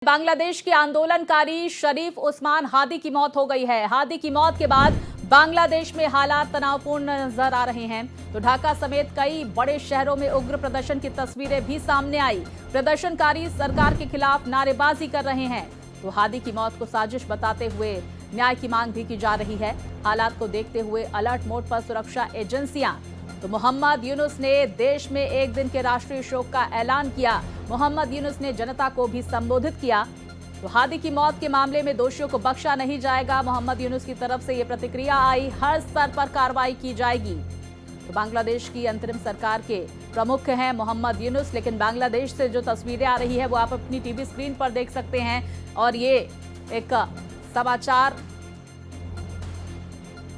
बांग्लादेश के आंदोलनकारी शरीफ उस्मान हादी की मौत हो गई है। हादी की मौत के बाद बांग्लादेश में हालात तनावपूर्ण नजर आ रहे हैं। तो ढाका समेत कई बड़े शहरों में उग्र प्रदर्शन की तस्वीरें भी सामने आई। प्रदर्शनकारी सरकार के खिलाफ नारेबाजी कर रहे हैं। तो हादी की मौत को साजिश बताते हुए न्याय की मांग भी की जा रही है। हालात को देखते हुए अलर्ट मोड पर सुरक्षा एजेंसियां। तो मोहम्मद यूनुस ने देश में एक दिन के राष्ट्रीय शोक का ऐलान किया। मोहम्मद यूनुस ने जनता को भी संबोधित किया। तो हादी की मौत के मामले में दोषियों को बख्शा नहीं जाएगा। मोहम्मद यूनुस की तरफ से ये प्रतिक्रिया आई, हर स्तर पर कार्रवाई की जाएगी। तो बांग्लादेश की अंतरिम सरकार के प्रमुख हैं मोहम्मद यूनुस, लेकिन बांग्लादेश से जो तस्वीरें आ रही है वो आप अपनी टीवी स्क्रीन पर देख सकते हैं। और ये एक समाचार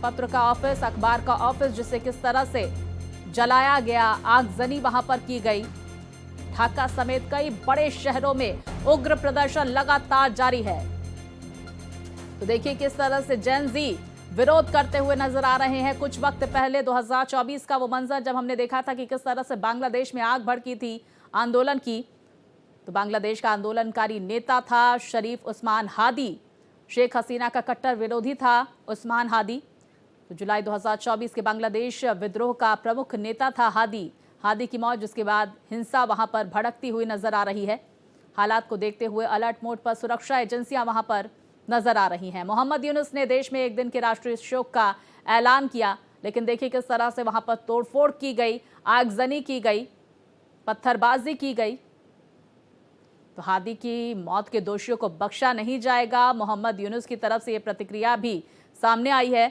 पत्र का ऑफिस, अखबार का ऑफिस, जिसे किस तरह से जलाया गया, आगजनी वहां पर की गई। ढाका समेत कई बड़े शहरों में उग्र प्रदर्शन लगातार जारी है। तो देखिए किस तरह से जेन जी विरोध करते हुए नजर आ रहे हैं। कुछ वक्त पहले 2024 का वो मंजर जब हमने देखा था कि किस तरह से बांग्लादेश में आग भड़की थी आंदोलन की। तो बांग्लादेश का आंदोलनकारी नेता था शरीफ उस्मान हादी। शेख हसीना का कट्टर विरोधी था उस्मान हादी। तो जुलाई 2024 के बांग्लादेश विद्रोह का प्रमुख नेता था हादी। हादी की मौत, जिसके बाद हिंसा वहां पर भड़कती हुई नजर आ रही है। हालात को देखते हुए अलर्ट मोड पर सुरक्षा एजेंसियां वहां पर नजर आ रही हैं। मोहम्मद यूनुस ने देश में एक दिन के राष्ट्रीय शोक का ऐलान किया, लेकिन देखिए किस तरह से वहां पर तोड़फोड़ की गई, आगजनी की गई, पत्थरबाजी की गई। तो हादी की मौत के दोषियों को बख्शा नहीं जाएगा। मोहम्मद यूनुस की तरफ से यह प्रतिक्रिया भी सामने आई है।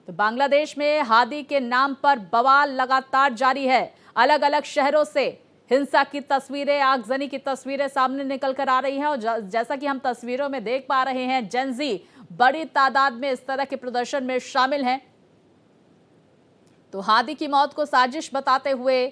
तो बांग्लादेश में हादी के नाम पर बवाल लगातार जारी है। अलग अलग शहरों से हिंसा की तस्वीरें, आगजनी की तस्वीरें सामने निकल कर आ रही हैं। और जैसा कि हम तस्वीरों में देख पा रहे हैं, जेन जी बड़ी तादाद में इस तरह के प्रदर्शन में शामिल हैं। तो हादी की मौत को साजिश बताते हुए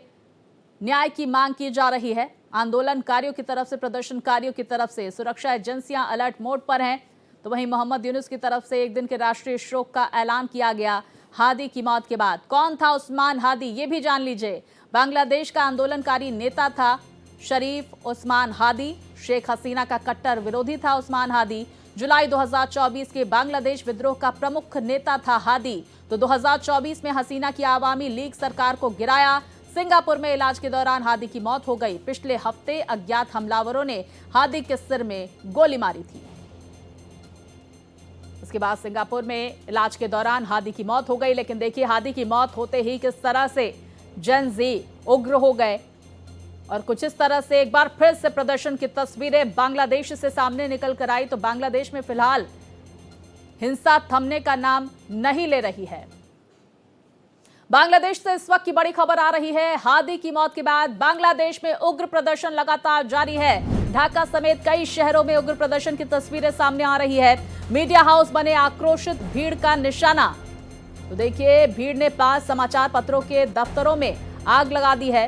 न्याय की मांग की जा रही है। आंदोलनकारियों की तरफ से, प्रदर्शनकारियों की तरफ से सुरक्षा एजेंसियां अलर्ट मोड पर हैं। तो वहीं मोहम्मद यूनुस की तरफ से एक दिन के राष्ट्रीय शोक का ऐलान किया गया हादी की मौत के बाद। कौन था उस्मान हादी, ये भी जान लीजिए। बांग्लादेश का आंदोलनकारी नेता था शरीफ उस्मान हादी। शेख हसीना का कट्टर विरोधी था उस्मान हादी। जुलाई 2024 के बांग्लादेश विद्रोह का प्रमुख नेता था हादी। तो 2024 में हसीना की आवामी लीग सरकार को गिराया। सिंगापुर में इलाज के दौरान हादी की मौत हो गई। पिछले हफ्ते अज्ञात हमलावरों ने हादी के सिर में गोली मारी थी। उसके बाद सिंगापुर में इलाज के दौरान हादी की मौत हो गई। लेकिन देखिए हादी की मौत होते ही किस तरह से जेन जी उग्र हो गए और कुछ इस तरह से एक बार फिर से प्रदर्शन की तस्वीरें बांग्लादेश से सामने निकल कर आई। तो बांग्लादेश में फिलहाल हिंसा थमने का नाम नहीं ले रही है। बांग्लादेश से इस वक्त की बड़ी खबर आ रही है। हादी की मौत के बाद बांग्लादेश में उग्र प्रदर्शन लगातार जारी है। ढाका समेत कई शहरों में उग्र प्रदर्शन की तस्वीरें सामने आ रही है। मीडिया हाउस बने आक्रोशित भीड़ का निशाना। तो देखिए भीड़ ने 5 समाचार पत्रों के दफ्तरों में आग लगा दी है।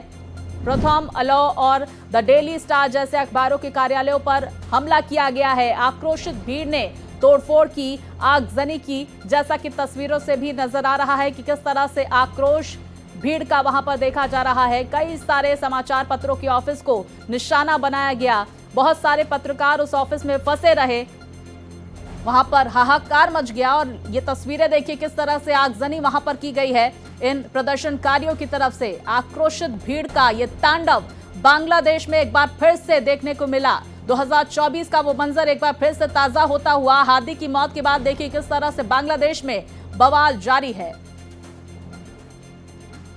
प्रथम, अलो और द डेली स्टार जैसे अखबारों के कार्यालयों पर हमला किया गया है। आक्रोशित भीड़ ने तोड़फोड़ की, आगजनी की, जैसा कि तस्वीरों से भी नजर आ रहा है कि किस तरह से आक्रोश भीड़ का वहां पर देखा जा रहा है। कई सारे समाचार पत्रों के ऑफिस को निशाना बनाया गया। बहुत सारे पत्रकार उस ऑफिस में फंसे रहे। वहां पर हाहाकार मच गया। और ये तस्वीरें देखिए किस तरह से आगजनी वहां पर की गई है इन प्रदर्शनकारियों की तरफ से। आक्रोशित भीड़ का ये तांडव बांग्लादेश में एक बार फिर से देखने को मिला। 2024 का वो मंजर एक बार फिर से ताजा होता हुआ। हादी की मौत के बाद देखिए किस तरह से बांग्लादेश में बवाल जारी है।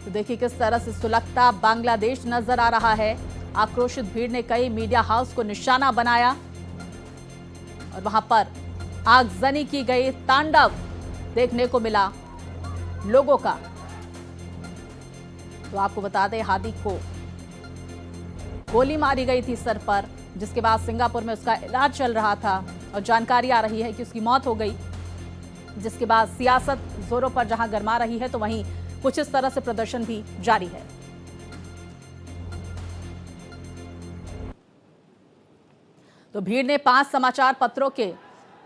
तो देखिए किस तरह से सुलगता बांग्लादेश नजर आ रहा है। आक्रोशित भीड़ ने कई मीडिया हाउस को निशाना बनाया और वहां पर आगजनी की गई। तांडव देखने को मिला लोगों का। तो आपको बता दें हादी को गोली मारी गई थी सर पर, जिसके बाद सिंगापुर में उसका इलाज चल रहा था और जानकारी आ रही है कि उसकी मौत हो गई। जिसके बाद सियासत जोरों पर जहां गरमा रही है, तो वहीं कुछ इस तरह से प्रदर्शन भी जारी है। तो भीड़ ने 5 समाचार पत्रों के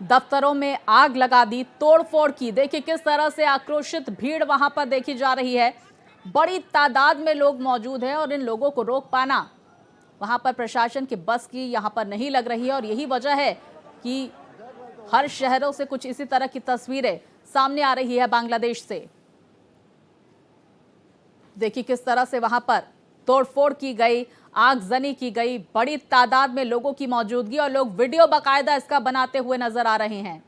दफ्तरों में आग लगा दी, तोड़फोड़ की। देखिए किस तरह से आक्रोशित भीड़ वहां पर देखी जा रही है। बड़ी तादाद में लोग मौजूद हैं और इन लोगों को रोक पाना वहां पर प्रशासन की बस की यहां पर नहीं लग रही है और यही वजह है कि हर शहरों से कुछ इसी तरह की तस्वीरें सामने आ रही है बांग्लादेश से। देखिए किस तरह से वहां पर तोड़फोड़ की गई, आगजनी की गई, बड़ी तादाद में लोगों की मौजूदगी और लोग वीडियो बाकायदा इसका बनाते हुए नजर आ रहे हैं।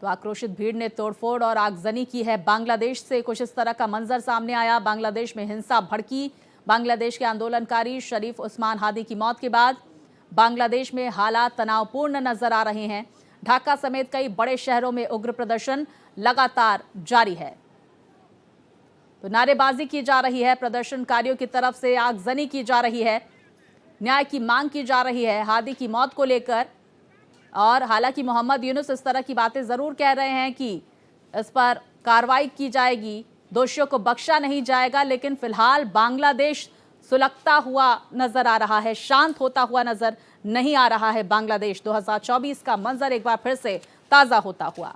तो आक्रोशित भीड़ ने तोड़फोड़ और आगजनी की है। बांग्लादेश से कुछ इस तरह का मंजर सामने आया। बांग्लादेश में हिंसा भड़की। बांग्लादेश के आंदोलनकारी शरीफ उस्मान हादी की मौत के बाद बांग्लादेश में हालात तनावपूर्ण नजर आ रहे हैं। ढाका समेत कई बड़े शहरों में उग्र प्रदर्शन लगातार जारी है। तो नारेबाजी की जा रही है, प्रदर्शनकारियों की तरफ से आगजनी की जा रही है, न्याय की मांग की जा रही है हादी की मौत को लेकर। और हालांकि मोहम्मद यूनुस इस तरह की बातें जरूर कह रहे हैं कि इस पर कार्रवाई की जाएगी, दोषियों को बख्शा नहीं जाएगा, लेकिन फिलहाल बांग्लादेश सुलगता हुआ नजर आ रहा है, शांत होता हुआ नजर नहीं आ रहा है। बांग्लादेश 2024 का मंजर एक बार फिर से ताजा होता हुआ।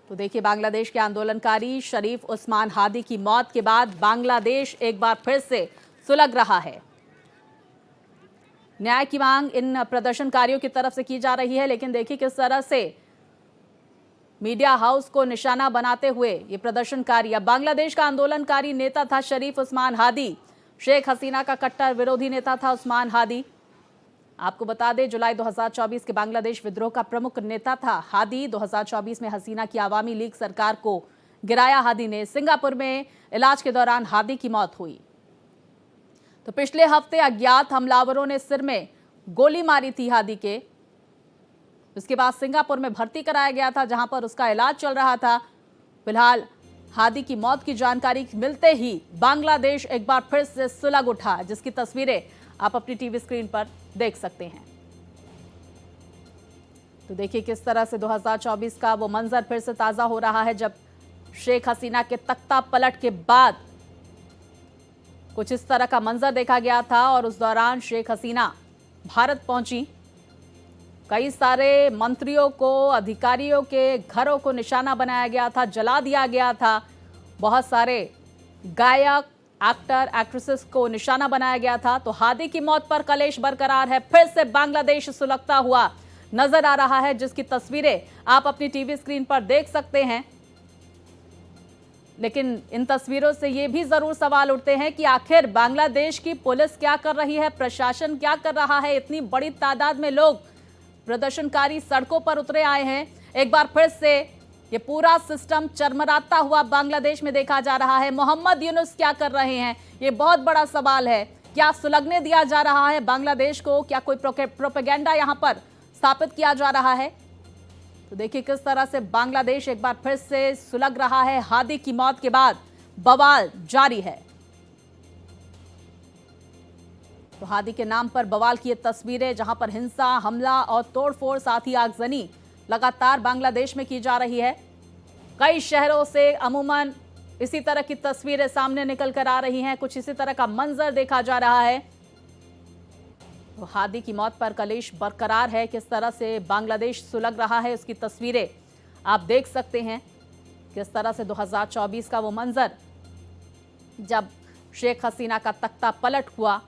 तो देखिए बांग्लादेश के आंदोलनकारी शरीफ उस्मान हादी की मौत के बाद बांग्लादेश एक बार फिर से सुलग रहा है। न्याय की मांग इन प्रदर्शनकारियों की तरफ से की जा रही है, लेकिन देखिए किस तरह से मीडिया हाउस को निशाना बनाते हुए ये प्रदर्शनकारी। अब बांग्लादेश का आंदोलनकारी नेता था शरीफ उस्मान हादी, शेख हसीना का कट्टर विरोधी नेता था उस्मान हादी। आपको बता दें जुलाई 2024 के बांग्लादेश विद्रोह का प्रमुख नेता था हादी। 2024 में हसीना की आवामी लीग सरकार को गिराया हादी ने। सिंगापुर में इलाज के दौरान हादी की मौत हुई। तो पिछले हफ्ते अज्ञात हमलावरों ने सिर में गोली मारी थी हादी के। उसके बाद सिंगापुर में भर्ती कराया गया था, जहां पर उसका इलाज चल रहा था। फिलहाल हादी की मौत की जानकारी मिलते ही बांग्लादेश एक बार फिर से सुलग उठा, जिसकी तस्वीरें आप अपनी टीवी स्क्रीन पर देख सकते हैं। तो देखिए किस तरह से 2024 का वो मंजर फिर से ताजा हो रहा है, जब शेख हसीना के तख्ता पलट के बाद कुछ इस तरह का मंजर देखा गया था और उस दौरान शेख हसीना भारत पहुंची। कई सारे मंत्रियों को, अधिकारियों के घरों को निशाना बनाया गया था, जला दिया गया था। बहुत सारे गायक, एक्टर, एक्ट्रेसेस को निशाना बनाया गया था। तो हादी की मौत पर कलेश बरकरार है। फिर से बांग्लादेश सुलगता हुआ नजर आ रहा है, जिसकी तस्वीरें आप अपनी टीवी स्क्रीन पर देख सकते हैं। लेकिन इन तस्वीरों से ये भी जरूर सवाल उठते हैं कि आखिर बांग्लादेश की पुलिस क्या कर रही है, प्रशासन क्या कर रहा है। इतनी बड़ी तादाद में लोग, प्रदर्शनकारी सड़कों पर उतरे आए हैं। एक बार फिर से ये पूरा सिस्टम चरमराता हुआ बांग्लादेश में देखा जा रहा है। मोहम्मद यूनुस क्या कर रहे हैं, ये बहुत बड़ा सवाल है। क्या सुलगने दिया जा रहा है बांग्लादेश को? क्या कोई प्रोपेगेंडा यहां पर स्थापित किया जा रहा है? तो देखिए किस तरह से बांग्लादेश एक बार फिर से सुलग रहा है। हादी की मौत के बाद बवाल जारी है। तो हादी के नाम पर बवाल की ये तस्वीरें, जहां पर हिंसा, हमला और तोड़फोड़, साथ ही आगजनी लगातार बांग्लादेश में की जा रही है। कई शहरों से अमूमन इसी तरह की तस्वीरें सामने निकल कर आ रही हैं। कुछ इसी तरह का मंजर देखा जा रहा है। तो हादी की मौत पर कलेश बरकरार है। किस तरह से बांग्लादेश सुलग रहा है, उसकी तस्वीरें आप देख सकते हैं। किस तरह से 2024 का वो मंजर, जब शेख हसीना का तख्ता पलट हुआ,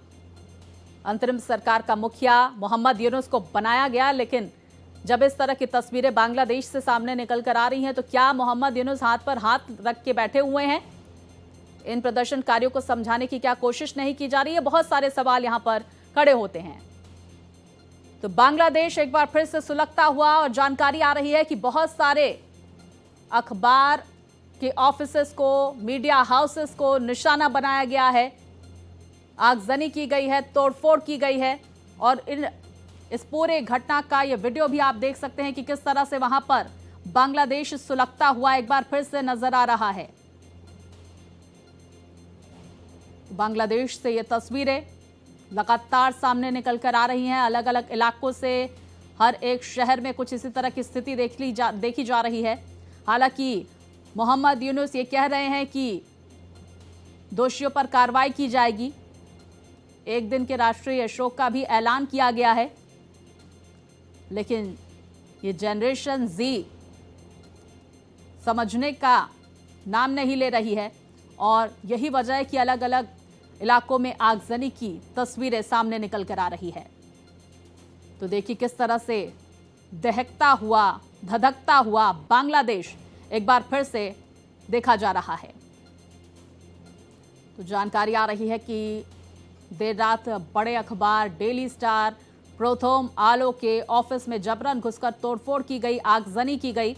अंतरिम सरकार का मुखिया मोहम्मद यूनुस को बनाया गया। लेकिन जब इस तरह की तस्वीरें बांग्लादेश से सामने निकल कर आ रही हैं, तो क्या मोहम्मद यूनुस हाथ पर हाथ रख के बैठे हुए हैं? इन प्रदर्शनकारियों को समझाने की क्या कोशिश नहीं की जा रही है? बहुत सारे सवाल यहां पर खड़े होते हैं। तो बांग्लादेश एक बार फिर से सुलगता हुआ और जानकारी आ रही है कि बहुत सारे अखबार के ऑफिसेस को, मीडिया हाउसेस को निशाना बनाया गया है, आगजनी की गई है, तोड़फोड़ की गई है। और इस पूरे घटना का ये वीडियो भी आप देख सकते हैं कि किस तरह से वहां पर बांग्लादेश सुलगता हुआ एक बार फिर से नजर आ रहा है। बांग्लादेश से ये तस्वीरें लगातार सामने निकल कर आ रही हैं। अलग अलग इलाकों से, हर एक शहर में कुछ इसी तरह की स्थिति देखी जा रही है। हालांकि मोहम्मद यूनुस ये कह रहे हैं कि दोषियों पर कार्रवाई की जाएगी। एक दिन के राष्ट्रीय शोक का भी ऐलान किया गया है। लेकिन ये जनरेशन जी समझने का नाम नहीं ले रही है और यही वजह है कि अलग अलग इलाकों में आगजनी की तस्वीरें सामने निकल कर आ रही है। तो देखिए किस तरह से दहकता हुआ, धधकता हुआ बांग्लादेश एक बार फिर से देखा जा रहा है। तो जानकारी आ रही है कि देर रात बड़े अखबार डेली स्टार, प्रथम आलो के ऑफिस में जबरन घुसकर तोड़फोड़ की गई, आगजनी की गई।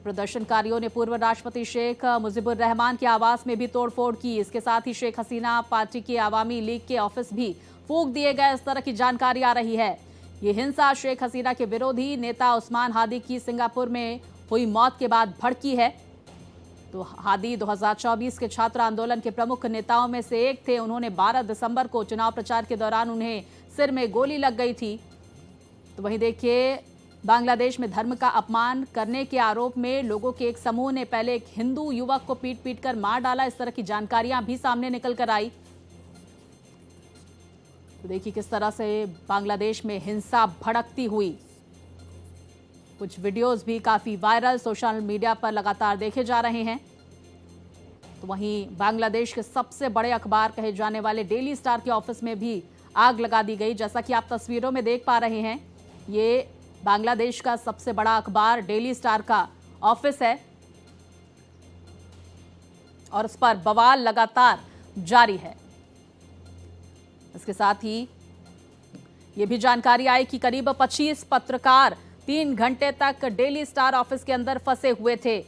प्रदर्शनकारियों ने पूर्व राष्ट्रपति शेख मुजीबुर रहमान के आवास में भी तोड़फोड़ की। इसके साथ ही शेख हसीना पार्टी के आवामी लीग के ऑफिस भी फूंक दिए गए, इस तरह की जानकारी आ रही है। ये हिंसा शेख हसीना के विरोधी नेता उस्मान हादी की सिंगापुर में हुई मौत के बाद भड़की है। तो हादी 2024 के छात्र आंदोलन के प्रमुख नेताओं में से एक थे। उन्होंने 12 दिसंबर को चुनाव प्रचार के दौरान उन्हें सिर में गोली लग गई थी। तो वहीं देखिए, बांग्लादेश में धर्म का अपमान करने के आरोप में लोगों के एक समूह ने पहले एक हिंदू युवक को पीट कर मार डाला। इस तरह की जानकारियां भी सामने निकल कर आई। तो देखिए किस तरह से बांग्लादेश में हिंसा भड़कती हुई। कुछ वीडियोस भी काफी वायरल सोशल मीडिया पर लगातार देखे जा रहे हैं। तो वहीं बांग्लादेश के सबसे बड़े अखबार कहे जाने वाले डेली स्टार के ऑफिस में भी आग लगा दी गई। जैसा कि आप तस्वीरों में देख पा रहे हैं, ये बांग्लादेश का सबसे बड़ा अखबार डेली स्टार का ऑफिस है और उस पर बवाल लगातार जारी है। इसके साथ ही ये भी जानकारी आई कि करीब 25 पत्रकार 3 घंटे तक डेली स्टार ऑफिस के अंदर फंसे हुए थे।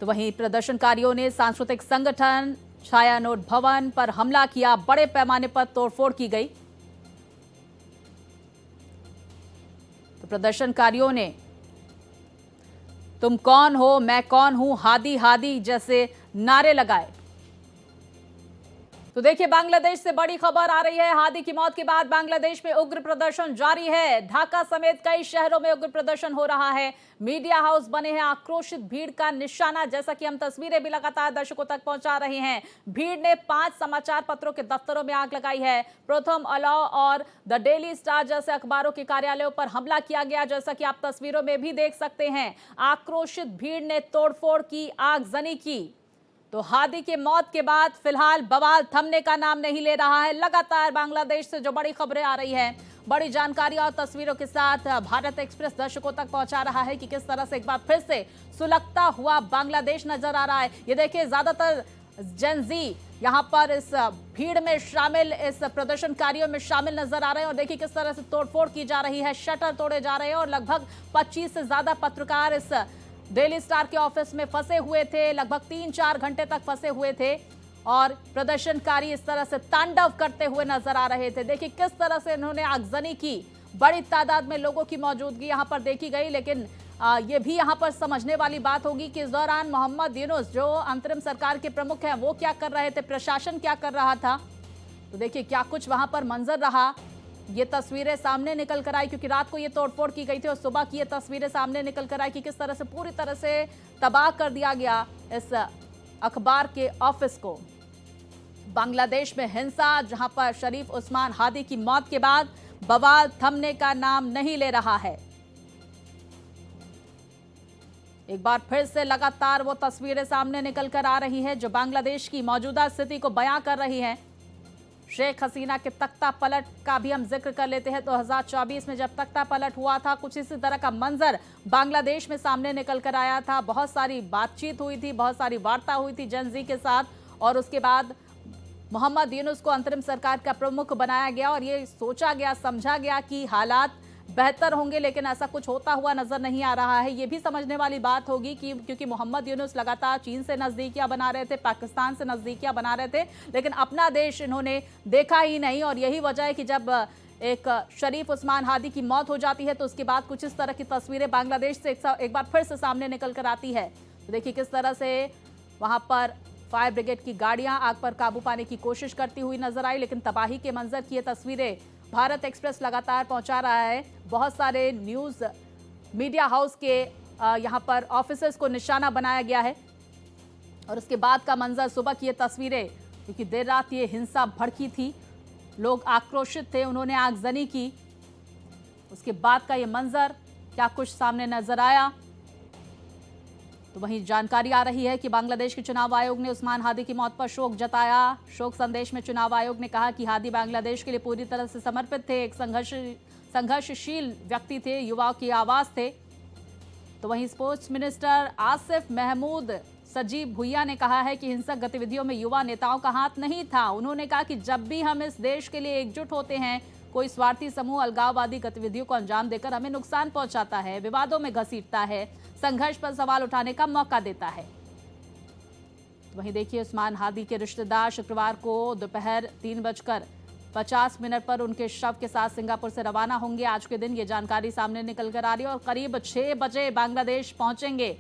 तो वहीं प्रदर्शनकारियों ने सांस्कृतिक संगठन छायानोट भवन पर हमला किया, बड़े पैमाने पर तोड़फोड़ की गई। तो प्रदर्शनकारियों ने तुम कौन हो, मैं कौन हूं, हादी हादी जैसे नारे लगाए। तो देखिए, बांग्लादेश से बड़ी खबर आ रही है। हादी की मौत के बाद बांग्लादेश में उग्र प्रदर्शन जारी है। ढाका समेत कई शहरों में उग्र प्रदर्शन हो रहा है। मीडिया हाउस बने हैं आक्रोशित भीड़ का निशाना, जैसा कि हम तस्वीरें भी लगातार दर्शकों तक पहुंचा रहे हैं। भीड़ ने 5 समाचार पत्रों के दफ्तरों में आग लगाई है। प्रथम अलाव और द डेली स्टार जैसे अखबारों के कार्यालयों पर हमला किया गया, जैसा कि आप तस्वीरों में भी देख सकते हैं। आक्रोशित भीड़ ने तोड़फोड़ की, आगजनी की। तो हादी के मौत के बाद फिलहाल बवाल थमने का नाम नहीं ले रहा है। लगातार बांग्लादेश से जो बड़ी खबरें आ रही है, बड़ी जानकारी और तस्वीरों के साथ भारत एक्सप्रेस दर्शकों तक पहुंचा रहा है कि किस तरह से एक बार फिर से सुलगता हुआ बांग्लादेश नजर आ रहा है। ये देखिए, ज्यादातर जेन जी यहां पर इस भीड़ में शामिल, इस प्रदर्शनकारियों में शामिल नजर आ रहे हैं। और देखिए किस तरह से तोड़फोड़ की जा रही है, शटर तोड़े जा रहे हैं और लगभग 25 से ज्यादा पत्रकार इस डेली स्टार के ऑफिस में फंसे हुए थे। लगभग 3-4 घंटे तक फंसे हुए थे और प्रदर्शनकारी इस तरह से तांडव करते हुए नजर आ रहे थे। देखिए किस तरह से इन्होंने आगजनी की। बड़ी तादाद में लोगों की मौजूदगी यहां पर देखी गई। लेकिन ये भी यहां पर समझने वाली बात होगी कि इस दौरान मोहम्मद यूनुस जो अंतरिम सरकार के प्रमुख हैं, वो क्या कर रहे थे, प्रशासन क्या कर रहा था। तो देखिए क्या कुछ वहां पर मंजर रहा। ये तस्वीरें सामने निकल कर आई क्योंकि रात को ये तोड़फोड़ की गई थी और सुबह की ये तस्वीरें सामने निकल कर आई कि किस तरह से पूरी तरह से तबाह कर दिया गया इस अखबार के ऑफिस को। बांग्लादेश में हिंसा, जहां पर शरीफ उस्मान हादी की मौत के बाद बवाल थमने का नाम नहीं ले रहा है। एक बार फिर से लगातार वो तस्वीरें सामने निकल कर आ रही है जो बांग्लादेश की मौजूदा स्थिति को बयां कर रही हैं। शेख हसीना के तख्ता पलट का भी हम जिक्र कर लेते हैं। 2024 में जब तख्ता पलट हुआ था, कुछ इसी तरह का मंजर बांग्लादेश में सामने निकल कर आया था। बहुत सारी बातचीत हुई थी, बहुत सारी वार्ता हुई थी जेन-जी के साथ और उसके बाद मोहम्मद यूनुस को अंतरिम सरकार का प्रमुख बनाया गया और ये सोचा गया, समझा गया कि हालात बेहतर होंगे, लेकिन ऐसा कुछ होता हुआ नजर नहीं आ रहा है। ये भी समझने वाली बात होगी कि क्योंकि मोहम्मद यूनुस लगातार चीन से नजदीकियां बना रहे थे, पाकिस्तान से नजदीकियां बना रहे थे, लेकिन अपना देश इन्होंने देखा ही नहीं। और यही वजह है कि जब एक शरीफ उस्मान हादी की मौत हो जाती है तो उसके बाद कुछ इस तरह की तस्वीरें बांग्लादेश से एक बार फिर से सामने निकल कर आती है। तो देखिए किस तरह से वहां पर फायर ब्रिगेड की गाड़ियां आग पर काबू पाने की कोशिश करती हुई नजर आई, लेकिन तबाही के मंजर की ये तस्वीरें भारत एक्सप्रेस लगातार पहुंचा रहा है। बहुत सारे न्यूज़ मीडिया हाउस के यहां पर ऑफिसर्स को निशाना बनाया गया है और उसके बाद का मंजर, सुबह की ये तस्वीरें, क्योंकि देर रात ये हिंसा भड़की थी, लोग आक्रोशित थे, उन्होंने आगजनी की। उसके बाद का ये मंजर, क्या कुछ सामने नजर आया। तो वहीं जानकारी आ रही है कि बांग्लादेश के चुनाव आयोग ने उस्मान हादी की मौत पर शोक जताया। शोक संदेश में चुनाव आयोग ने कहा कि हादी बांग्लादेश के लिए पूरी तरह से समर्पित थे, एक संघर्षशील व्यक्ति थे, युवाओं की आवाज थे। तो वहीं स्पोर्ट्स मिनिस्टर आसिफ महमूद सजीब भुइया ने कहा है कि हिंसक गतिविधियों में युवा नेताओं का हाथ नहीं था। उन्होंने कहा कि जब भी हम इस देश के लिए एकजुट होते हैं, कोई स्वार्थी समूह अलगाववादी गतिविधियों को अंजाम देकर हमें नुकसान पहुंचाता है, विवादों में घसीटता है, संघर्ष पर सवाल उठाने का मौका देता है। तो वहीं देखिए, उस्मान हादी के रिश्तेदार शुक्रवार को दोपहर 3:50 पर उनके शव के साथ सिंगापुर से रवाना होंगे। आज के दिन ये जानकारी सामने निकल कर आ रही है और करीब 6 बजे बांग्लादेश पहुंचेंगे।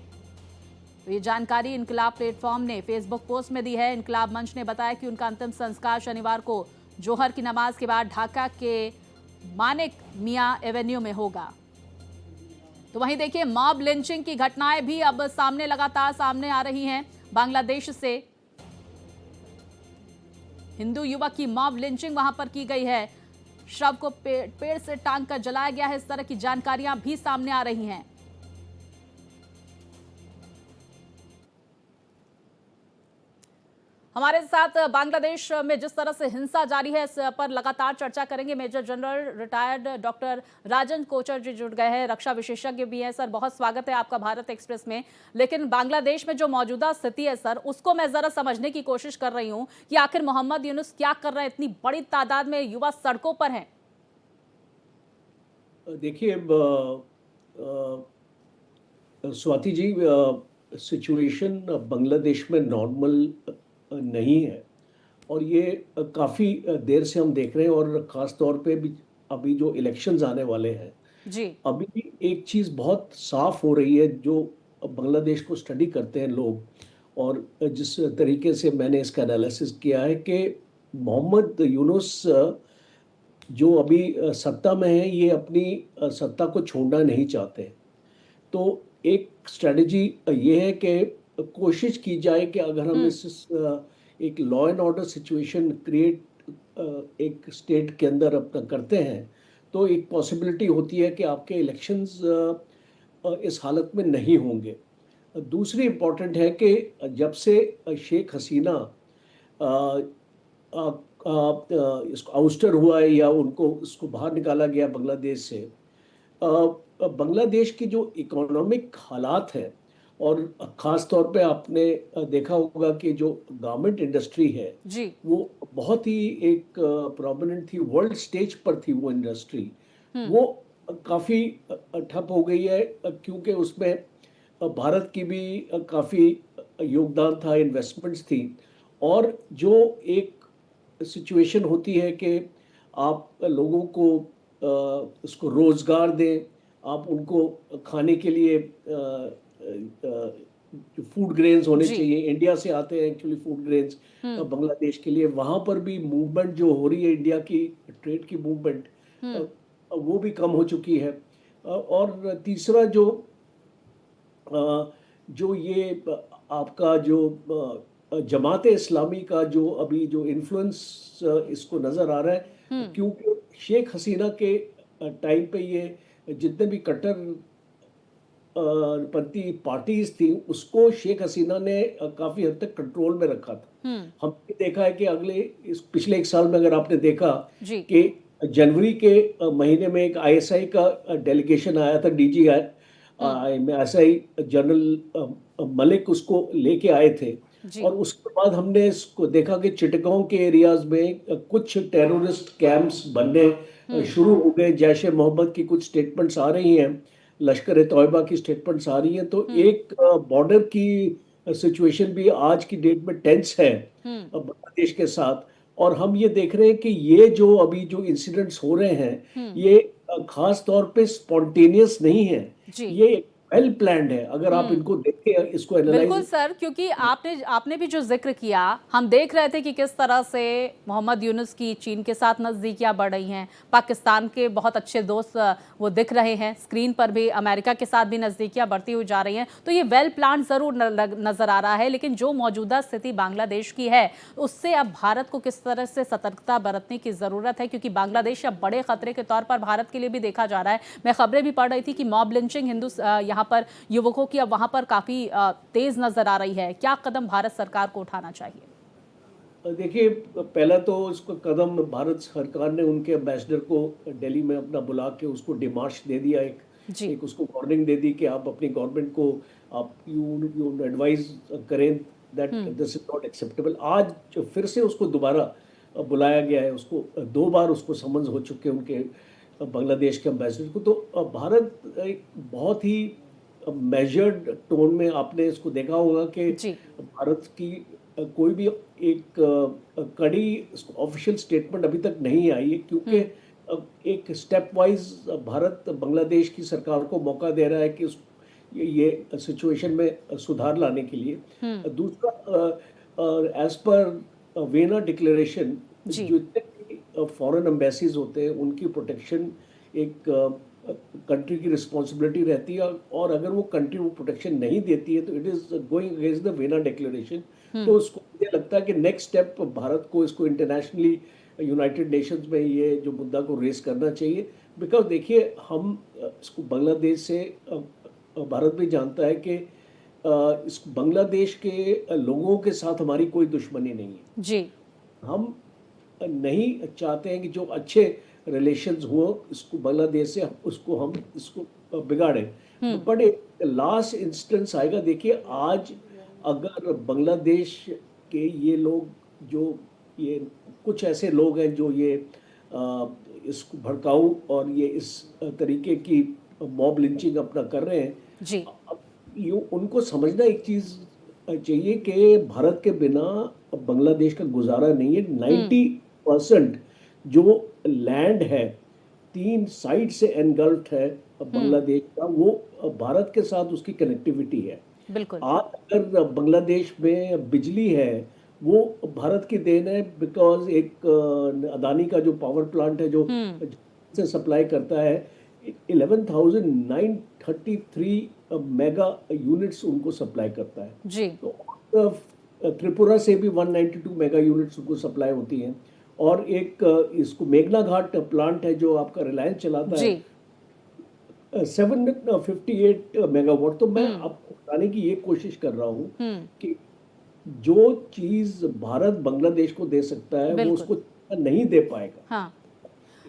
तो ये जानकारी इनकलाब प्लेटफॉर्म ने फेसबुक पोस्ट में दी है। इनकलाब मंच ने बताया कि उनका अंतिम संस्कार शनिवार को जोहर की नमाज के बाद ढाका के मानिक मियां एवेन्यू में होगा। तो वहीं देखिए, मॉब लिंचिंग की घटनाएं भी अब लगातार सामने आ रही हैं। बांग्लादेश से हिंदू युवक की मॉब लिंचिंग वहां पर की गई है। शव को पेड़ से टांग कर जलाया गया है। इस तरह की जानकारियां भी सामने आ रही हैं। हमारे साथ बांग्लादेश में जिस तरह से हिंसा जारी है, इस पर लगातार चर्चा करेंगे। मेजर जनरल रिटायर्ड डॉक्टर राजन कोचर जी जुड़ गए हैं, रक्षा विशेषज्ञ भी हैं। सर, बहुत स्वागत है आपका भारत एक्सप्रेस में। लेकिन बांग्लादेश में जो मौजूदा स्थिति है सर, उसको मैं जरा समझने की कोशिश कर रही हूं कि आखिर मोहम्मद यूनुस क्या कर रहे हैं। इतनी बड़ी तादाद में युवा सड़कों पर हैं। देखिए स्वाति जी, सिचुएशन बांग्लादेश में नॉर्मल नहीं है और ये काफ़ी देर से हम देख रहे हैं। और ख़ास तौर पे भी अभी जो इलेक्शंस आने वाले हैं जी, अभी एक चीज़ बहुत साफ हो रही है जो बांग्लादेश को स्टडी करते हैं लोग, और जिस तरीके से मैंने इसका एनालिसिस किया है कि मोहम्मद यूनुस जो अभी सत्ता में है, ये अपनी सत्ता को छोड़ना नहीं चाहते। तो एक स्ट्रेटजी ये है कि कोशिश की जाए कि अगर हम इस एक law and order situation create एक स्टेट के अंदर अपना करते हैं, तो एक पॉसिबिलिटी होती है कि आपके इलेक्शंस इस हालत में नहीं होंगे। दूसरी इम्पॉर्टेंट है कि जब से शेख हसीना इसको आउस्टर हुआ है या उसको बाहर निकाला गया बांग्लादेश से, बांग्लादेश की जो इकोनॉमिक हालात है, और ख़ास तौर पे आपने देखा होगा कि जो गारमेंट इंडस्ट्री है जी, वो बहुत ही एक प्रोमिनेंट थी, वर्ल्ड स्टेज पर थी वो इंडस्ट्री, वो काफ़ी ठप हो गई है क्योंकि उसमें भारत की भी काफ़ी योगदान था, इन्वेस्टमेंट्स थी। और जो एक सिचुएशन होती है कि आप लोगों को उसको रोज़गार दें, आप उनको खाने के लिए जो फूड ग्रेन्स होने चाहिए, इंडिया से आते हैं एक्चुअली फूड ग्रेन्स बांग्लादेश के लिए, वहाँ पर भी मूवमेंट जो हो रही है, इंडिया की ट्रेड की मूवमेंट वो भी कम हो चुकी है। और तीसरा जो ये आपका जो जमाते इस्लामी का जो अभी जो इन्फ्लुएंस इसको नज़र आ रहा है, क्योंकि शेख हसीना के टाइम पे ये जितने भी कट्टरपंथी पार्टीज थी उसको शेख हसीना ने काफ़ी हद तक कंट्रोल में रखा था। हमने देखा है कि पिछले एक साल में अगर आपने देखा कि जनवरी के महीने में एक आईएसआई का डेलीगेशन आया था, ISI जनरल मलिक उसको लेके आए थे। और उसके बाद हमने इसको देखा कि चिटगांव के एरियाज में कुछ टेररिस्ट कैंप्स बनने शुरू हो गए। जैश ए मोहम्मद की कुछ स्टेटमेंट्स आ रही हैं, लश्कर ए तौयबा की स्टेटमेंट्स आ रही हैं। तो एक बॉर्डर की सिचुएशन भी आज की डेट में टेंस है बांग्लादेश के साथ। और हम ये देख रहे हैं कि ये जो अभी जो इंसिडेंट्स हो रहे हैं, ये खास तौर पे स्पॉन्टेनियस नहीं है, ये वेल प्लान्ड है। अगर आप इनको देखें, इसको एनालाइज। बिल्कुल सर, क्योंकि आपने भी जो जिक्र किया, हम देख रहे थे कि किस तरह से मोहम्मद यूनुस की चीन के साथ नज़दीकियां बढ़ रही हैं। पाकिस्तान के बहुत अच्छे दोस्त वो दिख रहे हैं स्क्रीन पर भी, अमेरिका के साथ भी नज़दीकियां बढ़ती हुई जा रही हैं। तो ये वेल प्लान ज़रूर नज़र आ रहा है, लेकिन जो मौजूदा स्थिति बांग्लादेश की है उससे अब भारत को किस तरह से सतर्कता बरतने की ज़रूरत है, क्योंकि बांग्लादेश अब बड़े खतरे के तौर पर भारत के लिए भी देखा जा रहा है। मैं खबरें भी पढ़ रही थी कि मॉब लिंचिंग यहाँ पर युवकों की अब वहाँ पर काफी तेज नजर आ रही है, क्या कदम भारत सरकार को उठाना चाहिए? देखिए, पहला तो इसको कदम भारत सरकार ने उनके एम्बेसडर को दिल्ली में अपना बुला के उसको डिमार्श दे दिया, जी। एक उसको वार्निंग दे दी कि आप अपनी गवर्नमेंट को आप यू एडवाइस करें that this is not acceptable. आज जो फिर से उसको दोबारा बुलाया गया है, उसको 2 बार उसको समन्स हो चुके हैं उनके बांग्लादेश के एम्बेसडर को। तो भारत एक बहुत ही मेजर्ड टोन में, आपने इसको देखा होगा कि जी। भारत की कोई भी एक कड़ी ऑफिशियल स्टेटमेंट अभी तक नहीं आई है, क्योंकि एक स्टेप वाइज भारत बांग्लादेश की सरकार को मौका दे रहा है कि ये सिचुएशन में सुधार लाने के लिए। दूसरा, एज पर वेना डिक्लेरेशन, जी। जो इतने फॉरेन एम्बेसीज होते हैं उनकी प्रोटेक्शन एक कंट्री की रिस्पॉन्सिबिलिटी रहती है, और अगर वो कंट्री वो प्रोटेक्शन नहीं देती है तो it is going against the vena declaration. तो उसको मुझे लगता है कि नेक्स्ट स्टेप भारत को इसको इंटरनेशनली यूनाइटेड नेशंस में ये जो मुद्दा को रेस करना चाहिए। बिकॉज देखिए, हम इसको बांग्लादेश से भारत भी जानता है कि इस बांग्लादेश के लोगों के साथ हमारी कोई दुश्मनी नहीं है। जी। हम नहीं चाहते हैं कि जो अच्छे रिलेशंस हुए इसको बांग्लादेश से उसको हम इसको बिगाड़ें। बट एक लास्ट इंस्टेंस आएगा। देखिए, आज अगर बांग्लादेश के ये लोग, जो ये कुछ ऐसे लोग हैं जो ये इसको भड़काऊ और ये इस तरीके की मॉब लिंचिंग अपना कर रहे हैं, जी। अब ये उनको समझना एक चीज चाहिए कि भारत के बिना बांग्लादेश का गुजारा नहीं है। 90% जो लैंड है 3 साइड से एनगल्फ्ड है बांग्लादेश का, वो भारत के साथ उसकी कनेक्टिविटी है। बिल्कुल। आज अगर बांग्लादेश में बिजली है वो भारत की देन है, बिकॉज एक अदानी का जो पावर प्लांट है जो से सप्लाई करता है, 11,933 मेगा यूनिट्स उनको सप्लाई करता है। जी। तो त्रिपुरा से भी 192 मेगा यूनिट्स उनको सप्लाई होती हैं। और एक इसको मेघना घाट प्लांट है जो आपका रिलायंस चलाता है, 758 मेगावाट। तो मैं आपको बताने की ये कोशिश कर रहा हूँ कि जो चीज भारत बांग्लादेश को दे सकता है वो उसको नहीं दे पाएगा। हाँ।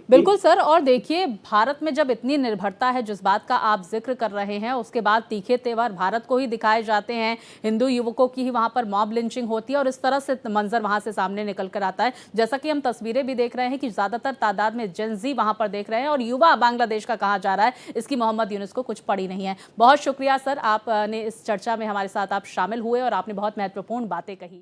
बिल्कुल सर, और देखिए, भारत में जब इतनी निर्भरता है जिस बात का आप जिक्र कर रहे हैं, उसके बाद तीखे तेवर भारत को ही दिखाए जाते हैं, हिंदू युवकों की ही वहां पर मॉब लिंचिंग होती है और इस तरह से मंजर वहां से सामने निकल कर आता है। जैसा कि हम तस्वीरें भी देख रहे हैं कि ज्यादातर तादाद में जेनजी वहां पर देख रहे हैं और युवा बांग्लादेश का कहा जा रहा है, इसकी मोहम्मद यूनुस को कुछ पड़ी नहीं है। बहुत शुक्रिया सर, आपने इस चर्चा में हमारे साथ आप शामिल हुए और आपने बहुत महत्वपूर्ण बातें कही।